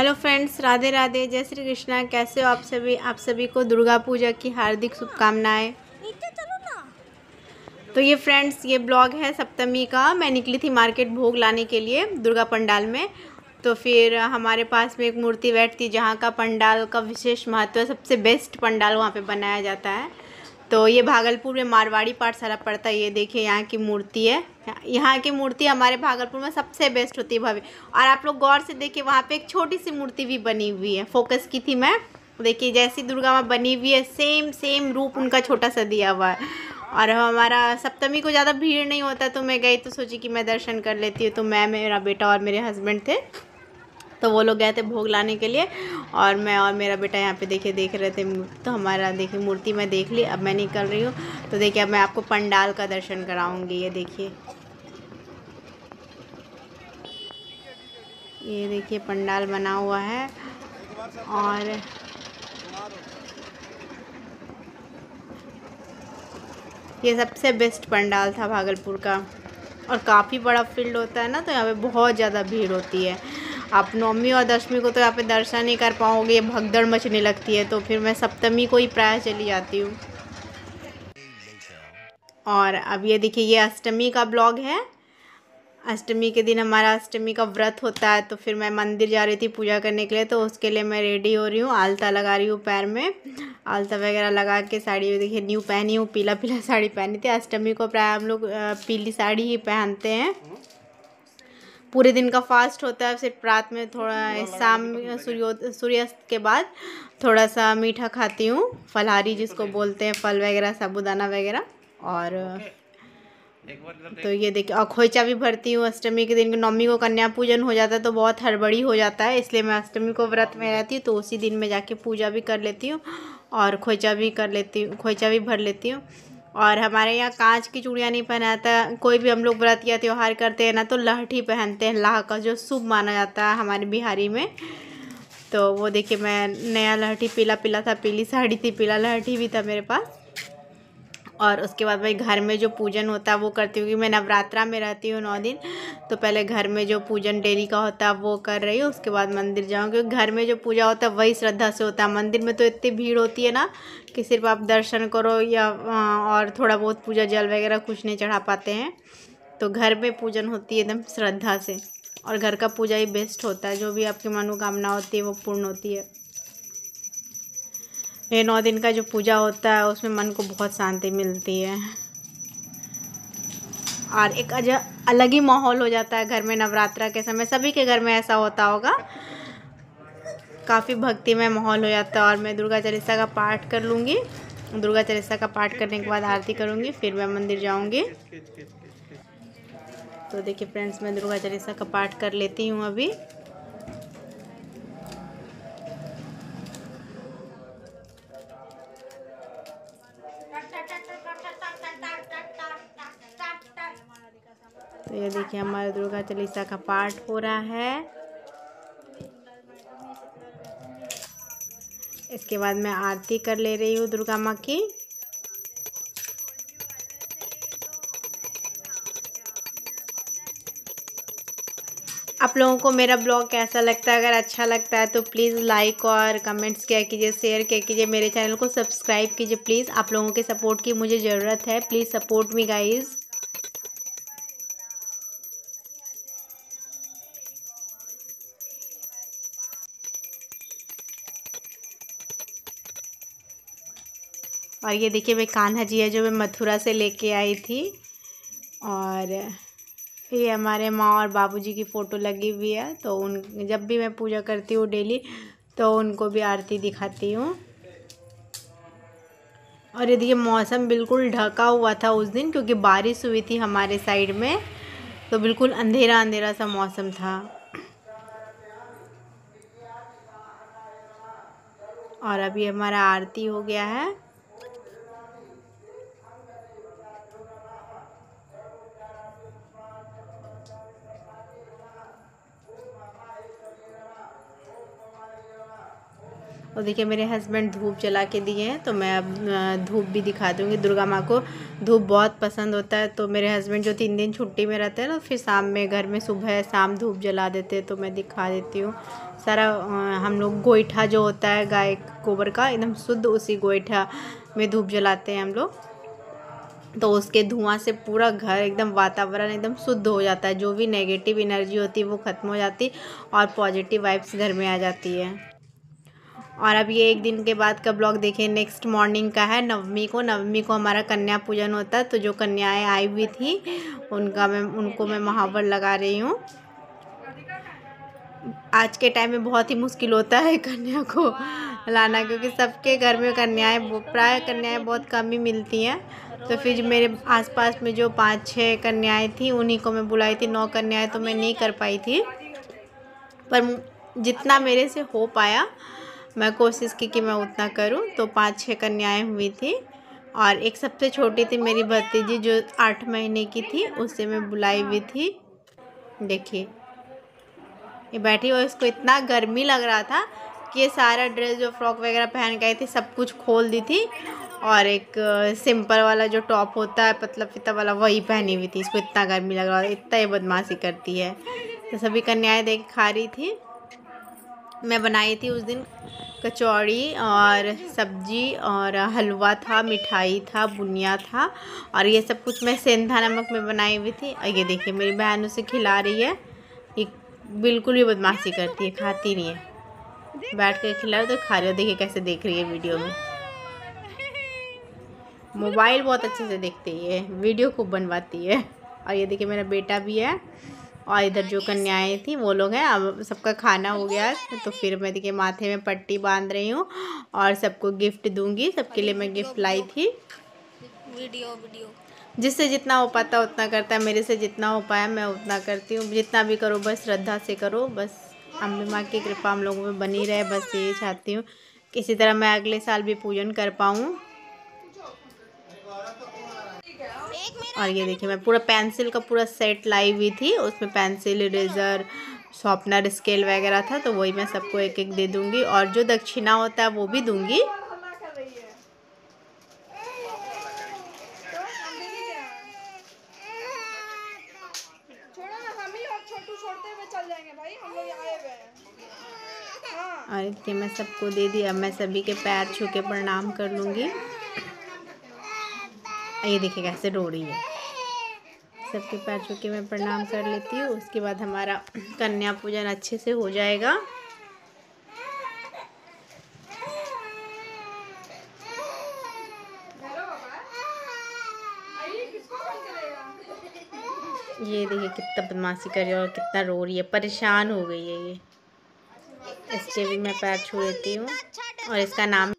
Hello friends, Radhe Radhe, जय श्री कृष्णा। कैसे हो आप सभी को दुर्गा पूजा की हार्दिक शुभकामनाएं। तो ये फ्रेंड्स, ये ब्लॉग है सप्तमी का। मैं निकली थी मार्केट भोग लाने के लिए दुर्गा पंडाल में। तो फिर हमारे पास में एक मूर्ति बैठती जहाँ का पंडाल का विशेष महत्व है, सबसे बेस्ट पंडाल वहाँ पे बनाया जाता है। तो ये भागलपुर में मारवाड़ी पाठशाला पड़ता है। ये देखिए यहाँ की मूर्ति है। यहाँ की मूर्ति हमारे भागलपुर में सबसे बेस्ट होती है भव्य। और आप लोग गौर से देखिए, वहाँ पे एक छोटी सी मूर्ति भी बनी हुई है। फोकस की थी मैं, देखिए जैसी दुर्गा माँ बनी हुई है, सेम सेम रूप उनका छोटा सा दिया हुआ है। और हमारा सप्तमी को ज़्यादा भीड़ नहीं होता, तो मैं गई तो सोची कि मैं दर्शन कर लेती हूँ। तो मैं, मेरा बेटा और मेरे हस्बैंड थे, तो वो लोग गए थे भोग लाने के लिए। और मैं और मेरा बेटा यहाँ पे देखिए देख रहे थे। तो हमारा देखिए मूर्ति मैं देख ली। अब मैं निकल रही हूँ। तो देखिए अब मैं आपको पंडाल का दर्शन कराऊंगी। ये देखिए पंडाल बना हुआ है। और ये सबसे बेस्ट पंडाल था भागलपुर का। और काफ़ी बड़ा फील्ड होता है ना, तो यहाँ पे बहुत ज़्यादा भीड़ होती है। आप नवमी और दशमी को तो यहाँ पे दर्शन नहीं कर पाओगे, ये भगदड़ मचने लगती है। तो फिर मैं सप्तमी को ही प्राय चली जाती हूँ। और अब ये देखिए, ये अष्टमी का ब्लॉग है। अष्टमी के दिन हमारा अष्टमी का व्रत होता है। तो फिर मैं मंदिर जा रही थी पूजा करने के लिए, तो उसके लिए मैं रेडी हो रही हूँ। आलता लगा रही हूँ पैर में, आलता वगैरह लगा के। साड़ी देखिए न्यू पहनी हूँ, पीला पीला साड़ी पहनी थी। अष्टमी को प्राय हम लोग पीली साड़ी ही पहनते हैं। पूरे दिन का फास्ट होता है। फिर रात में थोड़ा, शाम सूर्यास्त के बाद थोड़ा सा मीठा खाती हूँ, फलहारी जिसको बोलते हैं, फल वगैरह, साबूदाना वगैरह। और तो ये देखिए, और खोइचा भी भरती हूँ अष्टमी के दिन। नवमी को कन्या पूजन हो जाता है, तो बहुत हड़बड़ी हो जाता है, इसलिए मैं अष्टमी को व्रत में रहती हूँ। तो उसी दिन में जाके पूजा भी कर लेती हूँ और खोइचा भी कर लेती हूँ, खोइचा भी भर लेती हूँ। और हमारे यहाँ कांच की चूड़ियाँ नहीं पहनाता। कोई भी हम लोग व्रत या त्यौहार करते हैं ना, तो लहठी पहनते हैं, लाह का, जो शुभ माना जाता है हमारे बिहारी में। तो वो देखिए, मैं नया लहठी, पीला पीला था, पीली साड़ी थी, पीला लहठी भी था मेरे पास। और उसके बाद भाई घर में जो पूजन होता है वो करती हूँ, कि मैं नवरात्रा में रहती हूँ 9 दिन। तो पहले घर में जो पूजन डेली का होता है वो कर रही हूँ, उसके बाद मंदिर जाऊँगी। क्योंकि घर में जो पूजा होता है वही श्रद्धा से होता है। मंदिर में तो इतनी भीड़ होती है ना, कि सिर्फ आप दर्शन करो या और थोड़ा बहुत पूजा जल वगैरह कुछ नहीं चढ़ा पाते हैं। तो घर में पूजन होती है एकदम श्रद्धा से। और घर का पूजा ही बेस्ट होता है। जो भी आपकी मनोकामना होती है वो पूर्ण होती है। ये 9 दिन का जो पूजा होता है उसमें मन को बहुत शांति मिलती है। और एक अलग ही माहौल हो जाता है घर में नवरात्रा के समय। सभी के घर में ऐसा होता होगा, काफ़ी भक्तिमय माहौल हो जाता है। और मैं दुर्गा चालीसा का पाठ कर लूँगी। दुर्गा चालीसा का पाठ करने के बाद आरती करूँगी, फिर मैं मंदिर जाऊँगी। तो देखिए फ्रेंड्स, मैं दुर्गा चालीसा का पाठ कर लेती हूँ अभी। तो ये देखिए, हमारे दुर्गा चालीसा का पाठ हो रहा है। इसके बाद मैं आरती कर ले रही हूँ दुर्गा माँ की। आप लोगों को मेरा ब्लॉग कैसा लगता है? अगर अच्छा लगता है तो प्लीज़ लाइक और कमेंट्स किया कीजिए, शेयर किया कीजिए, मेरे चैनल को सब्सक्राइब कीजिए प्लीज़। आप लोगों के सपोर्ट की मुझे ज़रूरत है। Please support me guys. और ये देखिए, वे कान्हा जी है जो मैं मथुरा से लेके आई थी। और ये हमारे माँ और बाबूजी की फ़ोटो लगी हुई है। तो उन, जब भी मैं पूजा करती हूँ डेली, तो उनको भी आरती दिखाती हूँ। और ये देखिए, मौसम बिल्कुल ढका हुआ था उस दिन, क्योंकि बारिश हुई थी हमारे साइड में। तो बिल्कुल अंधेरा अंधेरा सा मौसम था। और अभी हमारा आरती हो गया है। और देखिए मेरे हस्बैंड धूप जला के दिए हैं, तो मैं अब धूप भी दिखा दूँगी। दुर्गा माँ को धूप बहुत पसंद होता है, तो मेरे हस्बैंड जो 3 दिन छुट्टी में रहते हैं ना, फिर शाम में घर में सुबह शाम धूप जला देते हैं, तो मैं दिखा देती हूँ सारा। हम लोग गोईठा जो होता है गाय गोबर का, एकदम शुद्ध उसी गोईठा में धूप जलाते हैं हम लोग, तो उसके धुआं से पूरा घर एकदम वातावरण एकदम शुद्ध हो जाता है। जो भी नेगेटिव एनर्जी होती है वो ख़त्म हो जाती और पॉजिटिव वाइब्स घर में आ जाती है। और अब ये एक दिन के बाद का ब्लॉग देखिए, नेक्स्ट मॉर्निंग का है। नवमी को हमारा कन्या पूजन होता है, तो जो कन्याएं आई हुई थी उनको मैं महावर लगा रही हूँ। आज के टाइम में बहुत ही मुश्किल होता है कन्या को लाना, क्योंकि सबके घर में प्राय कन्याएं बहुत कम ही मिलती हैं। तो फिर मेरे आसपास में जो 5-6 कन्याएं थी उन्हीं को मैं बुलाई थी। 9 कन्याएं तो मैं नहीं कर पाई थी, पर जितना मेरे से हो पाया मैं कोशिश की कि मैं उतना करूं। तो 5-6 कन्याएं हुई थी, और एक सबसे छोटी थी मेरी भतीजी जो 8 महीने की थी, उससे मैं बुलाई हुई थी। देखिए ये बैठी हुई, इसको इतना गर्मी लग रहा था कि ये सारा ड्रेस जो फ्रॉक वगैरह पहन के आई थी सब कुछ खोल दी थी, और एक सिंपल वाला जो टॉप होता है पतला फीता वाला वही पहनी हुई थी। इसको इतना गर्मी लग रहा था, इतना ये बदमाशी करती है। तो सभी कन्याएं देख खा रही थी। मैं बनाई थी उस दिन कचौड़ी और सब्जी और हलवा था, मिठाई था, बुनिया था, और ये सब कुछ मैं सेंधा नमक में बनाई हुई थी। और ये देखिए मेरी बहन उसे खिला रही है। ये बिल्कुल भी बदमाशी करती है, खाती नहीं है। बैठ के खिला तो खा रही है। देखिए कैसे देख रही है वीडियो में। मोबाइल बहुत अच्छे से देखती है, वीडियो खूब बनवाती है। और ये देखिए मेरा बेटा भी है, और इधर जो कन्याएं थी वो लोग हैं। अब सबका खाना हो गया है, तो फिर मैं देखिए माथे में पट्टी बांध रही हूँ और सबको गिफ्ट दूंगी। सबके लिए मैं गिफ्ट लाई थी। वीडियो जिससे जितना हो पाता उतना करता है। मेरे से जितना हो पाया मैं उतना करती हूँ। जितना भी करो बस श्रद्धा से करो, बस अम्बे माँ की कृपा हम लोगों में बनी रहे, बस यही चाहती हूँ। किसी तरह मैं अगले साल भी पूजन कर पाऊँ। और ये देखिए मैं पूरा पेंसिल का पूरा सेट लाई हुई थी, उसमें पेंसिल, इरेज़र, शॉर्पनर, स्केल वगैरह था, तो वही मैं सबको एक एक दे दूँगी। और जो दक्षिणा होता है वो भी दूँगी। और देखिए मैं सबको दे दी। अब मैं सभी के पैर छू के प्रणाम कर लूँगी। ये देखिए कैसे रो रही है। सबके पैर छू के मैं प्रणाम कर लेती हूँ। उसके बाद हमारा कन्या पूजन अच्छे से हो जाएगा। ये देखिए कितना बदमाशी कर रही है और कितना रो रही है, परेशान हो गई है ये। इसके भी मैं पैर छू लेती हूँ। और इसका नाम